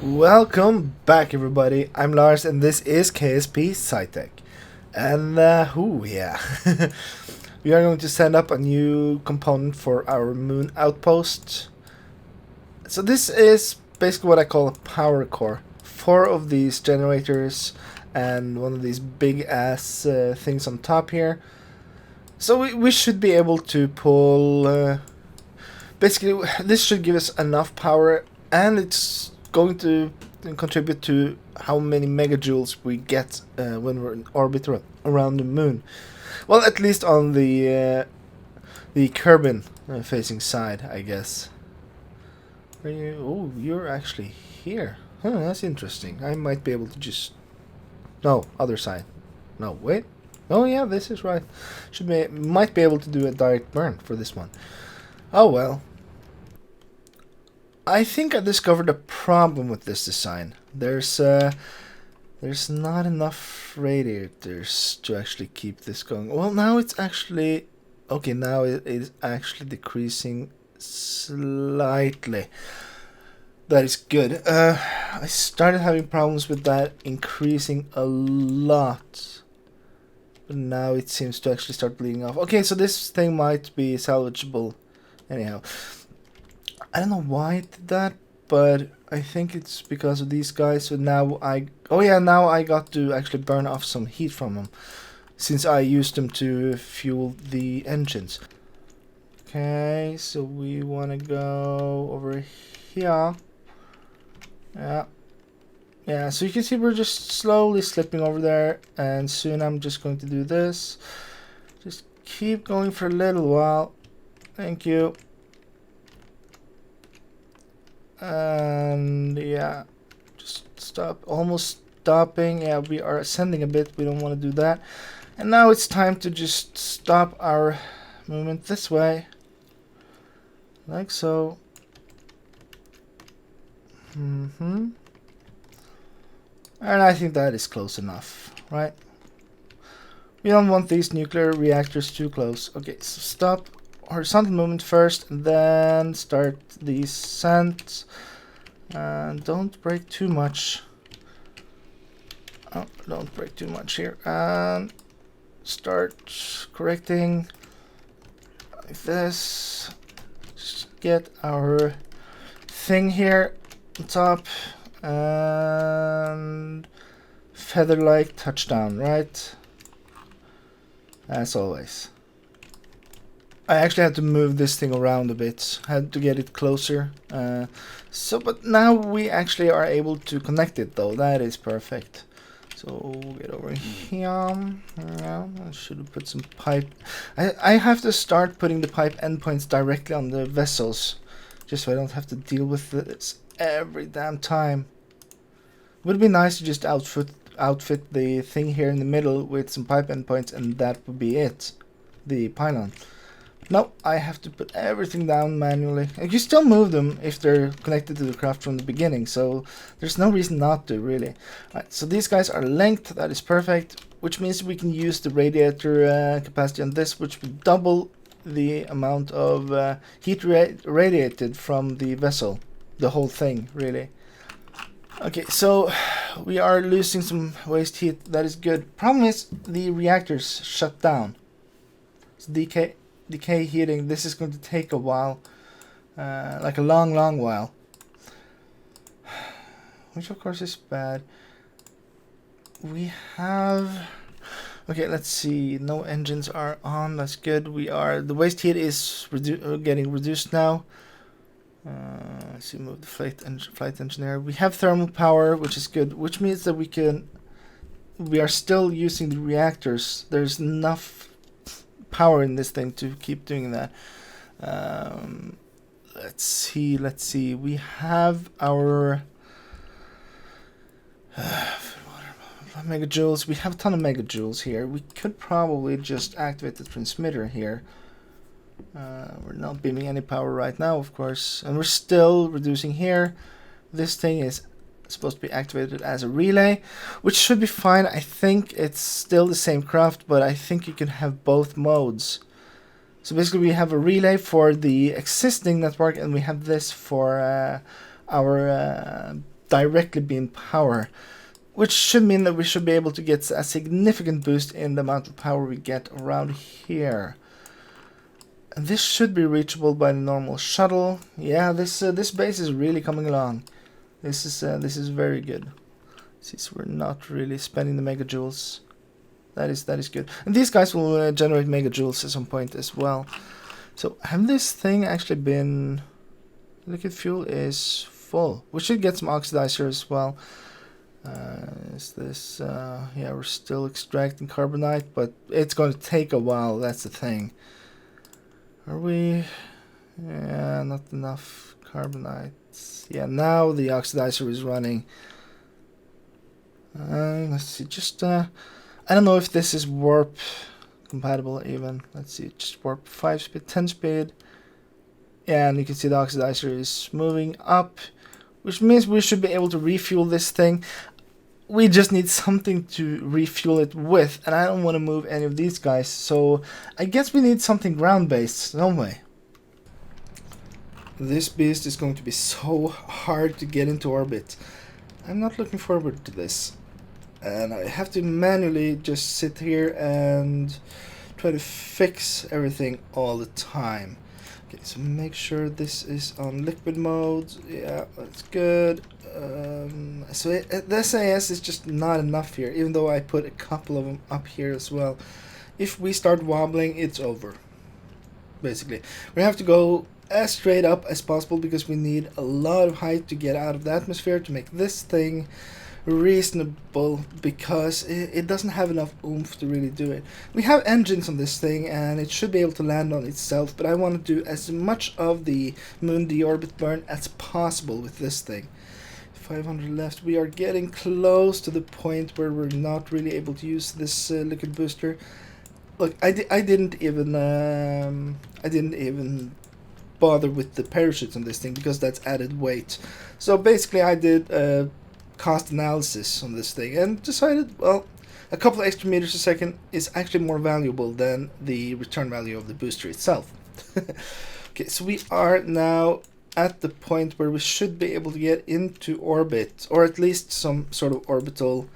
Welcome back, everybody. I'm Lars, and this is KSP SciTech. And, we are going to set up a new component for our moon outpost. So this is basically what I call a power core. 4 of these generators and one of these big ass things on top here. So we should be able to pull... basically, this should give us enough power, and it's going to contribute to how many megajoules we get when we're in orbit around the moon. Well, at least on the Kerbin facing side, I guess. Are you? Oh, you're actually here. Huh, that's interesting. I might be able to just... No, other side. No, wait. Oh yeah, this is right. Might be able to do a direct burn for this one. Oh well. I think I discovered a problem with this design. There's not enough radiators to actually keep this going. Well, now it's actually... Okay, now it is actually decreasing slightly. That is good. I started having problems with that increasing a lot. But now it seems to actually start bleeding off. Okay, so this thing might be salvageable. Anyhow. I don't know why it did that, but I think it's because of these guys. So now now I got to actually burn off some heat from them, since I used them to fuel the engines. Okay, so we want to go over here. Yeah, so you can see we're just slowly slipping over there, and soon I'm just going to do this. Just keep going for a little while. Thank you. And yeah, just stop, almost stopping. Yeah, we are ascending a bit, we don't want to do that. And now it's time to just stop our movement this way, like so. And I think that is close enough, right? We don't want these nuclear reactors too close. Okay, so stop horizontal movement first, and then start the descent. And don't break too much. Oh, don't break too much here. And start correcting like this. Just get our thing here on top, and feather-like touchdown, right? As always. I actually had to move this thing around a bit. Had to get it closer. But now we actually are able to connect it, though. That is perfect. So we'll get over here. Yeah, I should have put some pipe. I have to start putting the pipe endpoints directly on the vessels, just so I don't have to deal with this every damn time. Would be nice to just outfit the thing here in the middle with some pipe endpoints, and that would be it. The pylon. No, I have to put everything down manually. And you still move them if they're connected to the craft from the beginning, so there's no reason not to, really. Right, so these guys are linked, that is perfect, which means we can use the radiator capacity on this, which will double the amount of heat radiated from the vessel. The whole thing, really. Okay, so we are losing some waste heat, that is good. Problem is, the reactors shut down. It's decay heating. This is going to take a while, like a long while, which of course is bad. We have... Okay, let's see, no engines are on, that's good. The waste heat is getting reduced now. Let's see, move the flight engineer. We have thermal power, which is good, which means that we are still using the reactors. There's enough power in this thing to keep doing that. Let's see. We have our megajoules. We have a ton of megajoules here. We could probably just activate the transmitter here. We're not beaming any power right now, of course, and we're still reducing here. This thing is supposed to be activated as a relay, which should be fine. I think it's still the same craft, but I think you can have both modes. So basically we have a relay for the existing network, and we have this for our directly beam power, which should mean that we should be able to get a significant boost in the amount of power we get around here. And this should be reachable by the normal shuttle. Yeah, this base is really coming along. This is very good. Since we're not really spending the megajoules, that is good. And these guys will generate megajoules at some point as well. So have this thing actually been? Liquid fuel is full. We should get some oxidizer as well. Is this? Yeah, we're still extracting carbonite, but it's going to take a while. That's the thing. Are we? Yeah, not enough carbonite. Yeah, now the oxidizer is running. Let's see, just I don't know if this is warp compatible even. Let's see, just warp 5 speed, 10 speed. Yeah, and you can see the oxidizer is moving up, which means we should be able to refuel this thing. We just need something to refuel it with, and I don't want to move any of these guys, so I guess we need something ground-based, don't we? This beast is going to be so hard to get into orbit. I'm not looking forward to this. And I have to manually just sit here and try to fix everything all the time. Okay, so make sure this is on liquid mode. Yeah, that's good. So the SAS is just not enough here, even though I put a couple of them up here as well. If we start wobbling, it's over. Basically, we have to go as straight up as possible because we need a lot of height to get out of the atmosphere to make this thing reasonable, because it doesn't have enough oomph to really do it. We have engines on this thing and it should be able to land on itself, but I want to do as much of the moon deorbit burn as possible with this thing. 500 left. We are getting close to the point where we're not really able to use this liquid booster. Look, I didn't even bother with the parachutes on this thing because that's added weight. So basically I did cost analysis on this thing and decided, well, a couple of extra meters a second is actually more valuable than the return value of the booster itself. Okay, so we are now at the point where we should be able to get into orbit, or at least some sort of orbital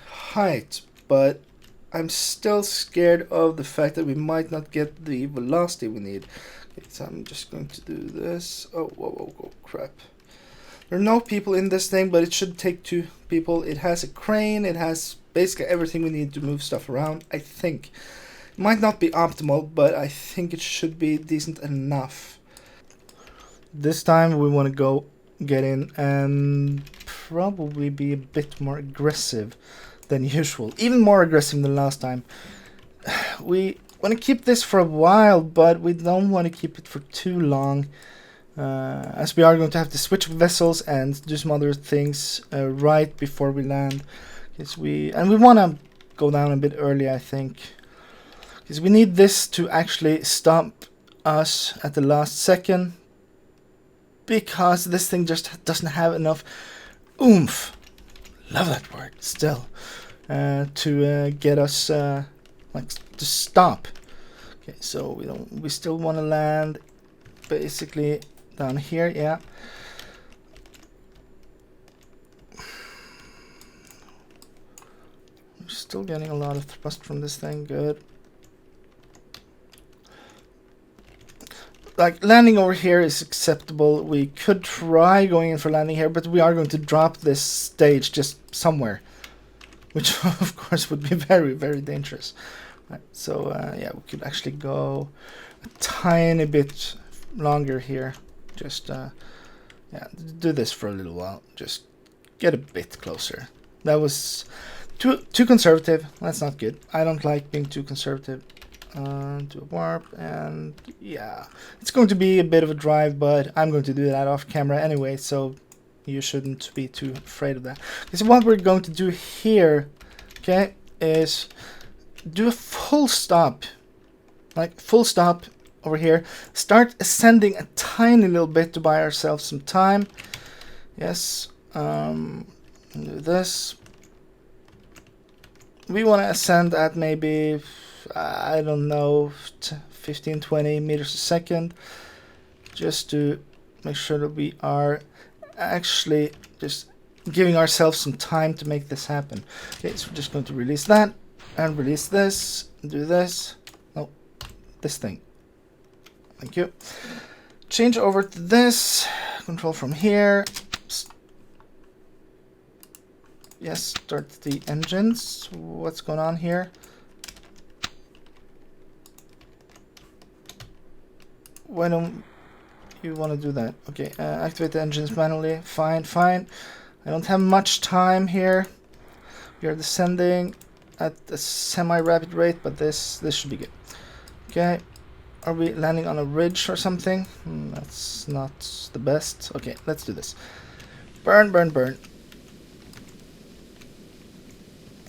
height, but I'm still scared of the fact that we might not get the velocity we need. Okay, so I'm just going to do this. Oh, whoa, crap. There are no people in this thing, but it should take 2 people. It has a crane. It has basically everything we need to move stuff around, I think. It might not be optimal, but I think it should be decent enough. This time we want to go get in and probably be a bit more aggressive than usual. Even more aggressive than last time. We want to keep this for a while, but we don't want to keep it for too long. As we are going to have to switch vessels and do some other things right before we land. We want to go down a bit early, I think. Because we need this to actually stop us at the last second. Because this thing just doesn't have enough oomph. Love that word, still. To get us, like, to stop. Okay, so we still want to land basically down here, yeah. We're still getting a lot of thrust from this thing, good. Like, landing over here is acceptable. We could try going in for landing here, but we are going to drop this stage just somewhere. Which, of course, would be very, very dangerous. Right, so, yeah, we could actually go a tiny bit longer here. Just, yeah, do this for a little while. Just get a bit closer. That was too conservative. That's not good. I don't like being too conservative. Do a warp, and yeah, it's going to be a bit of a drive, but I'm going to do that off camera anyway, so you shouldn't be too afraid of that. So what we're going to do here, okay, is do a full stop, like full stop over here. Start ascending a tiny little bit to buy ourselves some time. Yes, do this. We want to ascend at maybe, I don't know, 15-20 meters a second, just to make sure that we are actually just giving ourselves some time to make this happen. Okay, so we're just going to release that and release this, do this. No, this thing. Thank you. Change over to this. Control from here. Yes, start the engines. What's going on here? Why don't you want to do that? Okay, activate the engines manually. Fine, fine. I don't have much time here. We are descending at a semi-rapid rate, but this should be good. Okay, are we landing on a ridge or something? That's not the best. Okay, let's do this. Burn, burn, burn.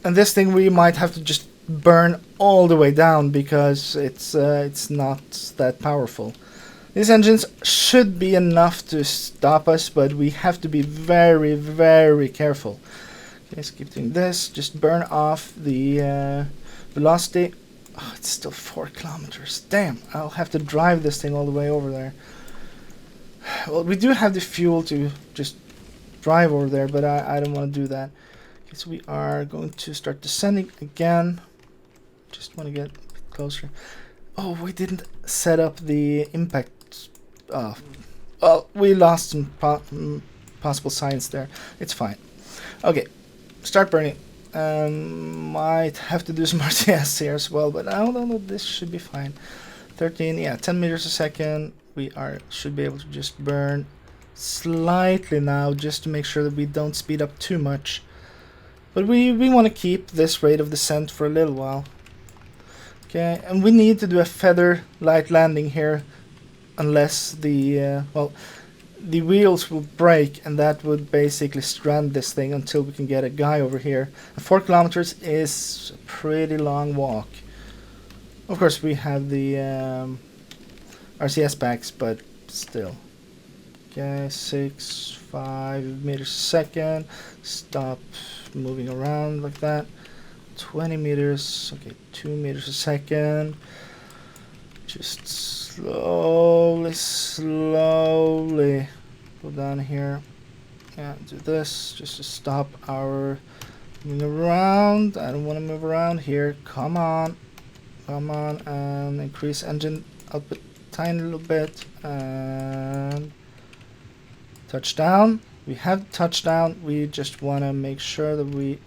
And this thing we might have to just burn all the way down because it's not that powerful. These engines should be enough to stop us, but we have to be very, very careful. Okay, let's keep doing this. Just burn off the velocity. Oh, it's still 4 kilometers. Damn, I'll have to drive this thing all the way over there. Well, we do have the fuel to just drive over there, but I don't want to do that. Okay, so we are going to start descending again. Just want to get a bit closer. Oh, we didn't set up the impact. Well, we lost some possible science there. It's fine. Okay, start burning. Might have to do some RTS here as well, but I don't know. This should be fine. 13, yeah, 10 meters a second. We should be able to just burn slightly now, just to make sure that we don't speed up too much. But we want to keep this rate of descent for a little while. Okay, and we need to do a feather light landing here, unless the the wheels will break, and that would basically strand this thing until we can get a guy over here. And 4 kilometers is a pretty long walk. Of course, we have the RCS packs, but still. Okay, 5 meters a second. Stop moving around like that. 20 meters. Okay, 2 meters a second. Just slowly go down here. Yeah, do this just to stop our moving around. I don't want to move around here. Come on, and increase engine output tiny little bit. And touchdown. We have touchdown. We just want to make sure that we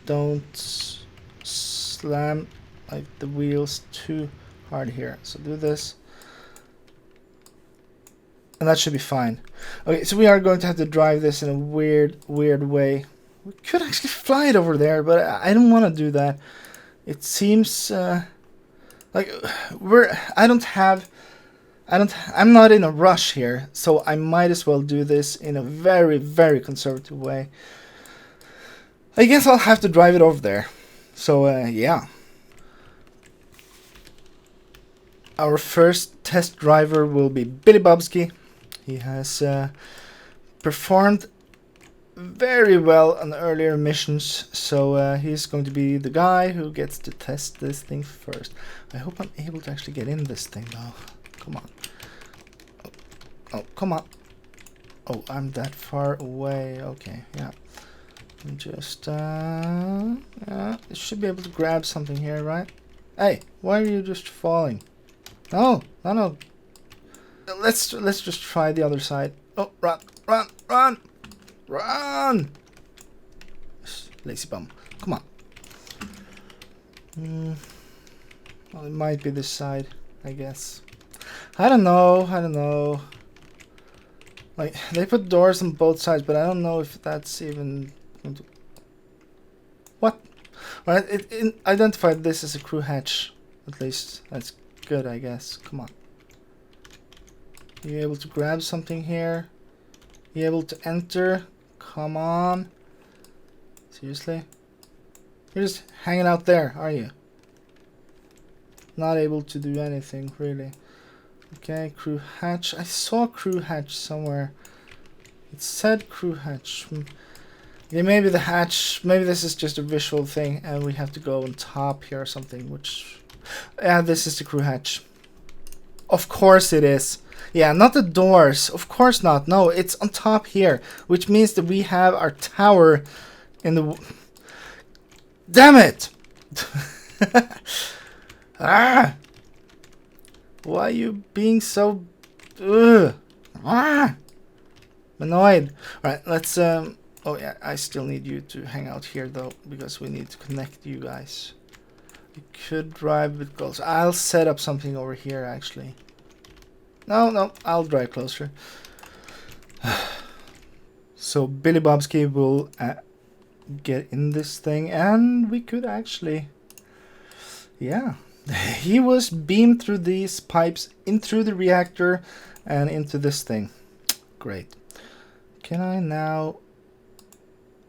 don't slam like the wheels too hard here. So do this, and that should be fine. Okay, so we are going to have to drive this in a weird way. We could actually fly it over there, but I don't want to do that. It seems like I'm not in a rush here, so I might as well do this in a very, very conservative way. I guess I'll have to drive it over there. So yeah. Our first test driver will be Billy Bobsky. He has performed very well on earlier missions, so he's going to be the guy who gets to test this thing first. I hope I'm able to actually get in this thing though. Come on. Oh, come on. Oh, I'm that far away. Okay, yeah. Just yeah, I should be able to grab something here, right? Hey, why are you just falling? No. Let's just try the other side. Oh, run! Lazy bum. Come on. Well, it might be this side, I guess. I don't know. Like, they put doors on both sides, but I don't know if that's even going to... What? Alright, it identified this as a crew hatch. At least that's good, I guess. Come on. Are you able to grab something here? Are you able to enter? Come on. Seriously? You're just hanging out there, are you? Not able to do anything, really. Okay, crew hatch. I saw crew hatch somewhere. It said crew hatch. Yeah, maybe the hatch, maybe this is just a visual thing and we have to go on top here or something, which... Yeah, this is the crew hatch. Of course it is. Yeah, not the doors. Of course not. No, it's on top here, which means that we have our tower in the... Damn it! Ah! Why are you being so... Ugh. Ah! I'm annoyed. Alright, let's... Oh yeah, I still need you to hang out here though, because we need to connect you guys. You could drive a bit closer. I'll set up something over here actually. No, I'll drive closer. So Billy Bobski will get in this thing, and we could actually... Yeah. He was beamed through these pipes, in through the reactor, and into this thing. Great. Can I now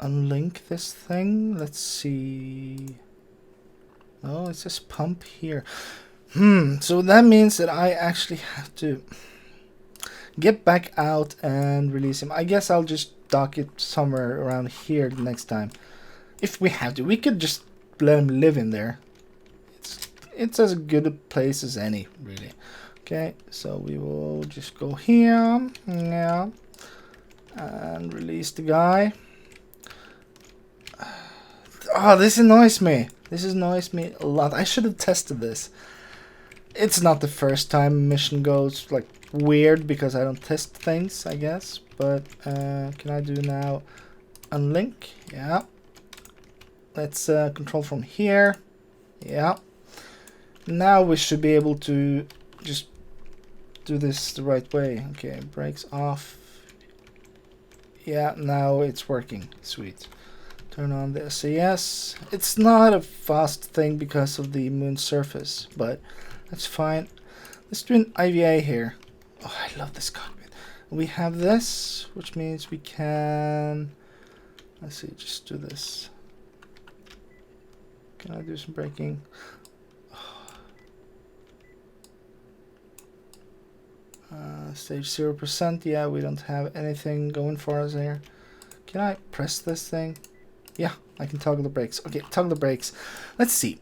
unlink this thing? Let's see. Oh, it says pump here. So that means that I actually have to get back out and release him. I guess I'll just dock it somewhere around here the next time. If we have to. We could just let him live in there. It's as good a place as any, really. Okay, so we will just go here. Yeah. And release the guy. Oh, this annoys me. This annoys me a lot. I should have tested this. It's not the first time a mission goes like weird because I don't test things, I guess. But can I do now unlink? Yeah. Let's control from here. Yeah. Now we should be able to just do this the right way. Okay, brakes off. Yeah, now it's working. Sweet. Turn on the SAS. It's not a fast thing because of the moon's surface, but that's fine. Let's do an IVA here. Oh, I love this cockpit. We have this, which means we can... Let's see, just do this. Can I do some braking? Stage 0%. Yeah, we don't have anything going for us here. Can I press this thing? Yeah, I can toggle the brakes. Okay, toggle the brakes. Let's see.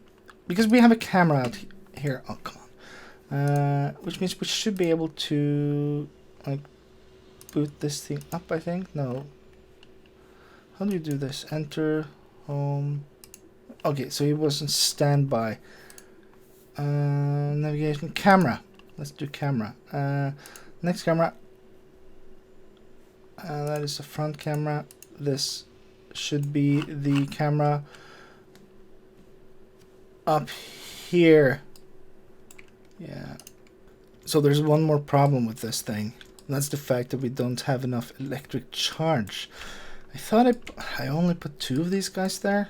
Because we have a camera out here. Oh, come on. Which means we should be able to like boot this thing up, I think. No. How do you do this? Enter, home. Okay, so it was on standby. Navigation, camera. Let's do camera. Next camera. That is the front camera. This should be the camera up here. Yeah. So there's one more problem with this thing. And that's the fact that we don't have enough electric charge. I thought I only put 2 of these guys there.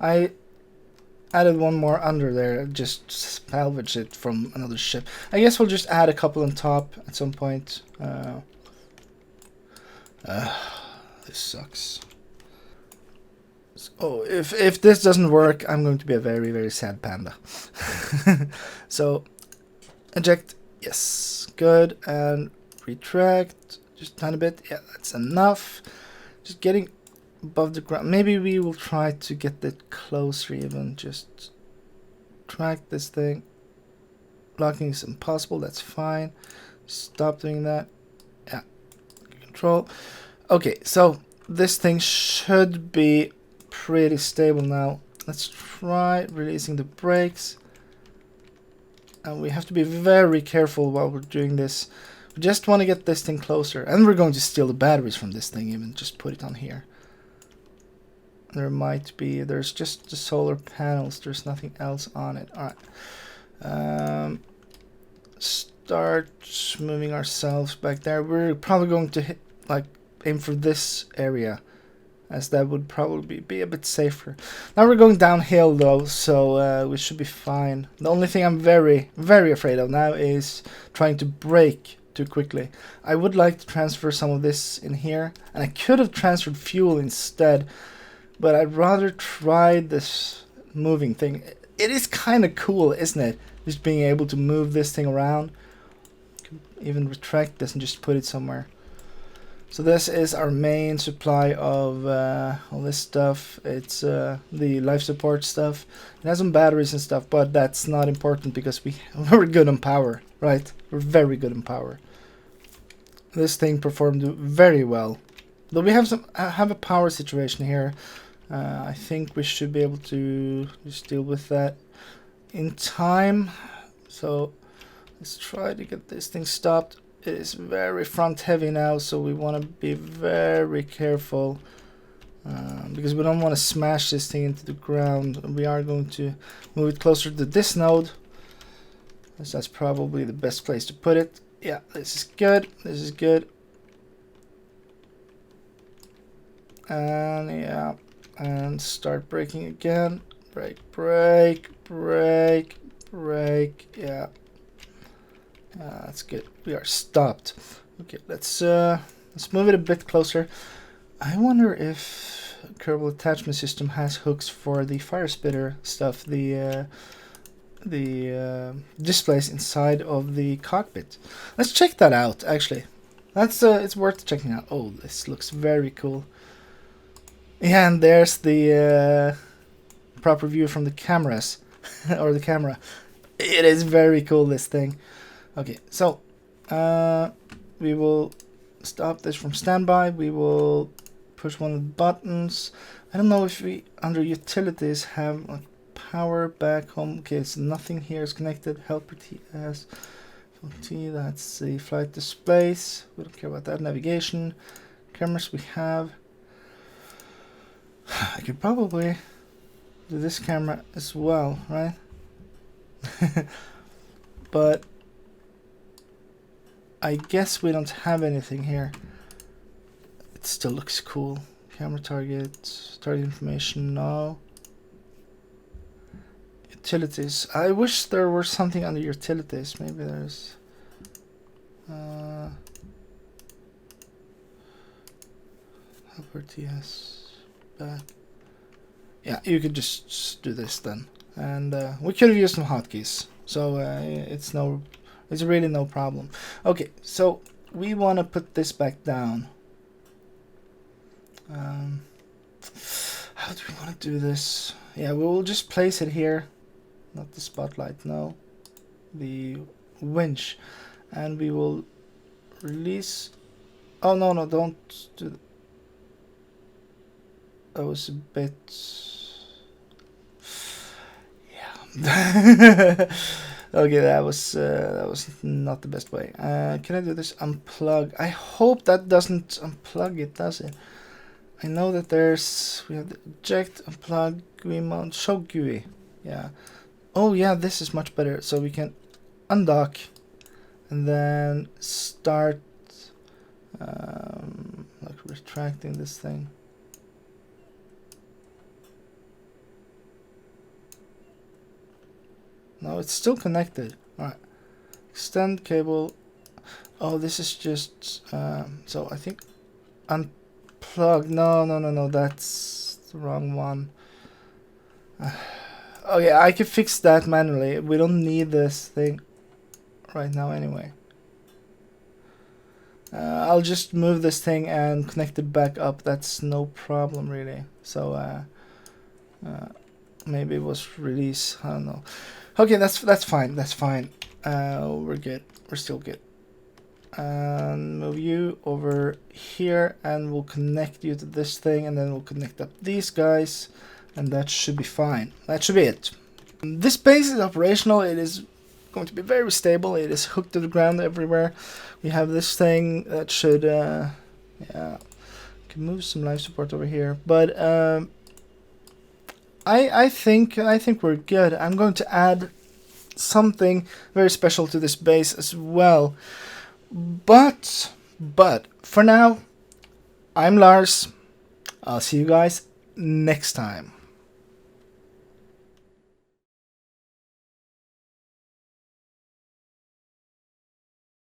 I added one more under there, just salvage it from another ship. I guess we'll just add a couple on top at some point. This sucks. So if this doesn't work, I'm going to be a very, very sad panda. So, eject, yes, good, and retract, just a tiny bit. Yeah, that's enough. Just getting above the ground. Maybe we will try to get that closer even. Just track this thing. Blocking is impossible. That's fine. Stop doing that. Yeah. Control. Okay, so this thing should be pretty stable now. Let's try releasing the brakes. And we have to be very careful while we're doing this. We just want to get this thing closer. And we're going to steal the batteries from this thing even. Just put it on here. There might be, there's just the solar panels, there's nothing else on it. Alright. Start moving ourselves back there. We're probably going to hit, like, aim for this area, as that would probably be a bit safer. Now we're going downhill though, so we should be fine. The only thing I'm very, very afraid of now is trying to brake too quickly. I would like to transfer some of this in here, and I could have transferred fuel instead. But I'd rather try this moving thing. It is kind of cool, isn't it? Just being able to move this thing around. Even retract this and just put it somewhere. So this is our main supply of all this stuff. It's the life support stuff. It has some batteries and stuff, but that's not important because we're good on power, right? We're very good on power. this thing performed very well. Though we have a power situation here, I think we should be able to just deal with that in time. So let's try to get this thing stopped. It is very front heavy now, so we want to be very careful because we don't want to smash this thing into the ground. We are going to move it closer to this node, as that's probably the best place to put it. Yeah, this is good. This is good. And yeah, and start braking again. Brake, brake, brake, brake. Yeah. That's good. We are stopped. Okay, let's move it a bit closer. I wonder if Kerbal Attachment System has hooks for the fire spitter stuff, the displays inside of the cockpit. Let's check that out. Actually, that's it's worth checking out. Oh, this looks very cool. Yeah, and there's the proper view from the cameras or the camera. It is very cool, this thing. Okay, so we will stop this from standby. We will push one of the buttons. I don't know if we under utilities have like power back home. Okay, so nothing here is connected. Helper TS. T, that's the flight displays. We don't care about that. Navigation. Cameras we have. I could probably do this camera as well, right? But I guess we don't have anything here. It still looks cool. Camera target, target information, no. Utilities. I wish there were something under utilities. Maybe there's helper TS back. Yeah, you could just do this then. And we could have used some hotkeys. So it's really no problem. Okay, so we want to put this back down. How do we want to do this? Yeah, we will just place it here. Not the spotlight, no. The winch. And we will release. Oh, no, don't do that. That was a bit. Yeah. Okay, that was not the best way. Can I do this unplug? I hope that doesn't unplug it, does it? I know that we have the eject, unplug, GUI mount, show GUI. Yeah. Oh yeah, this is much better. So we can undock and then start like retracting this thing. No, it's still connected. Alright. Extend cable. Oh, this is just so I think unplug. No, that's the wrong one. Oh yeah, I can fix that manually. We don't need this thing right now anyway. I'll just move this thing and connect it back up. That's no problem really. So maybe it was release. I don't know. Okay, that's fine. That's fine. We're good. We're still good. And move you over here, and we'll connect you to this thing, and then we'll connect up these guys, and that should be fine. That should be it. This base is operational. It is going to be very stable. It is hooked to the ground everywhere. We have this thing that should, yeah, can move some life support over here, but I think we're good. I'm going to add something very special to this base as well. But for now, I'm Lars. I'll see you guys next time.